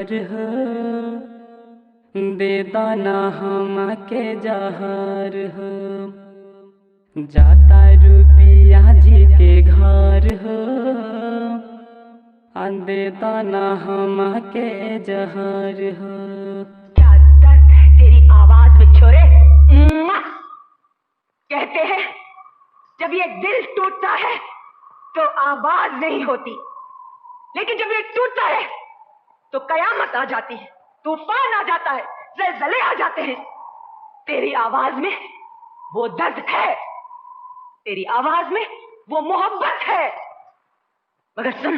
प्यार हो, दे दाना हम के जहर हो। जाता रुपिया जी के घर हो, दे दाना हम के जहर हो। क्या दर्द है तेरी आवाज में छोरे। कहते हैं जब ये दिल टूटता है तो आवाज नहीं होती, लेकिन जब ये टूटता है तो कयामत आ जाती है, तूफान आ जाता है, ज़लज़ले आ जाते हैं। तेरी आवाज में वो दर्द है, तेरी आवाज में वो मोहब्बत है। मगर सुन,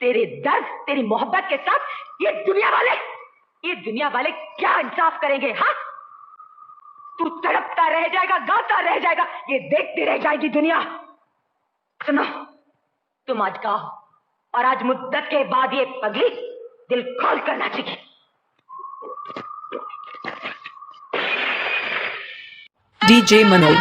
तेरे दर्द तेरी मोहब्बत के साथ ये दुनिया वाले क्या इंसाफ करेंगे? हाँ, तू तड़पता रह जाएगा, गाता रह जाएगा, ये देखती रह जाएगी दुनिया। सुनो, तुम आज गाओ, और आज मुद्दत के बाद ये पगली दिल खोल कर नाचेगी। DJ Manoj.